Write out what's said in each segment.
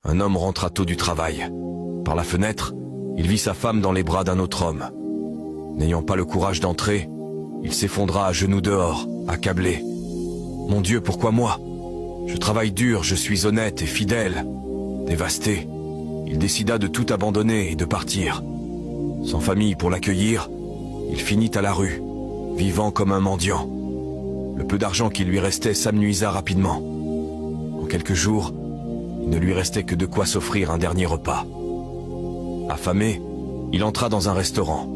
Un homme rentra tôt du travail. Par la fenêtre, il vit sa femme dans les bras d'un autre homme. N'ayant pas le courage d'entrer, il s'effondra à genoux dehors, accablé. « Mon Dieu, pourquoi moi? Je travaille dur, je suis honnête et fidèle. » Dévasté, il décida de tout abandonner et de partir. Sans famille pour l'accueillir, il finit à la rue, vivant comme un mendiant. Le peu d'argent qui lui restait s'amenuisa rapidement. En quelques jours, il ne lui restait que de quoi s'offrir un dernier repas. Affamé, il entra dans un restaurant,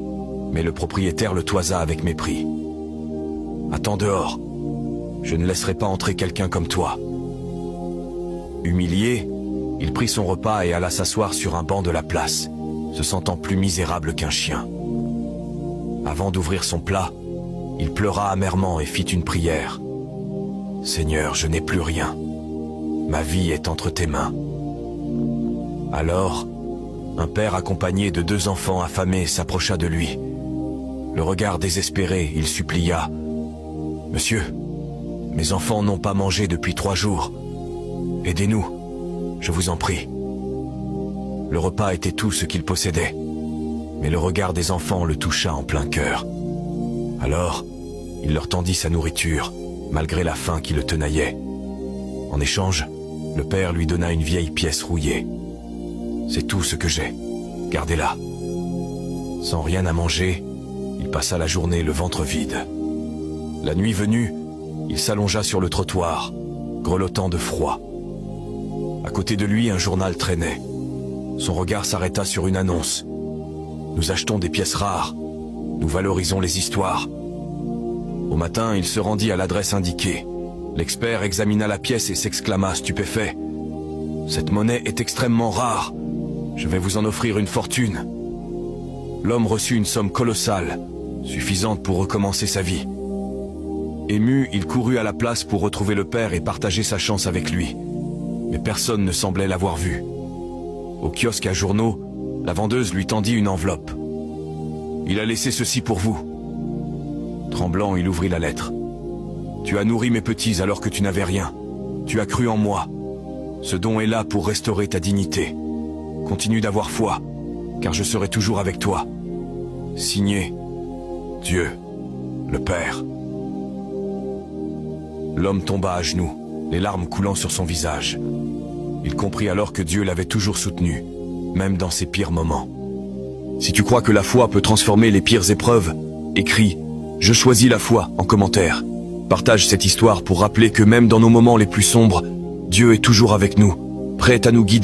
mais le propriétaire le toisa avec mépris. « Attends dehors, je ne laisserai pas entrer quelqu'un comme toi. » Humilié, il prit son repas et alla s'asseoir sur un banc de la place, se sentant plus misérable qu'un chien. Avant d'ouvrir son plat, il pleura amèrement et fit une prière. « Seigneur, je n'ai plus rien. Ma vie est entre tes mains. » Alors, un père accompagné de 2 enfants affamés s'approcha de lui. Le regard désespéré, il supplia. « Monsieur, mes enfants n'ont pas mangé depuis 3 jours. Aidez-nous, je vous en prie. » Le repas était tout ce qu'il possédait, mais le regard des enfants le toucha en plein cœur. Alors, il leur tendit sa nourriture, malgré la faim qui le tenaillait. En échange, le père lui donna une vieille pièce rouillée. « C'est tout ce que j'ai, gardez-la. » Sans rien à manger, il passa la journée le ventre vide. La nuit venue, il s'allongea sur le trottoir, grelottant de froid. À côté de lui, un journal traînait. Son regard s'arrêta sur une annonce. « Nous achetons des pièces rares. Nous valorisons les histoires. » Au matin, il se rendit à l'adresse indiquée. L'expert examina la pièce et s'exclama stupéfait. « Cette monnaie est extrêmement rare. Je vais vous en offrir une fortune. » L'homme reçut une somme colossale, suffisante pour recommencer sa vie. Ému, il courut à la place pour retrouver le père et partager sa chance avec lui. Mais personne ne semblait l'avoir vu. Au kiosque à journaux, la vendeuse lui tendit une enveloppe. « Il a laissé ceci pour vous. » Tremblant, il ouvrit la lettre. « Tu as nourri mes petits alors que tu n'avais rien. Tu as cru en moi. Ce don est là pour restaurer ta dignité. Continue d'avoir foi, car je serai toujours avec toi. Signé, Dieu, le Père. » L'homme tomba à genoux, les larmes coulant sur son visage. Il comprit alors que Dieu l'avait toujours soutenu, même dans ses pires moments. Si tu crois que la foi peut transformer les pires épreuves, écris « Je choisis la foi » en commentaire. Partage cette histoire pour rappeler que même dans nos moments les plus sombres, Dieu est toujours avec nous, prêt à nous guider.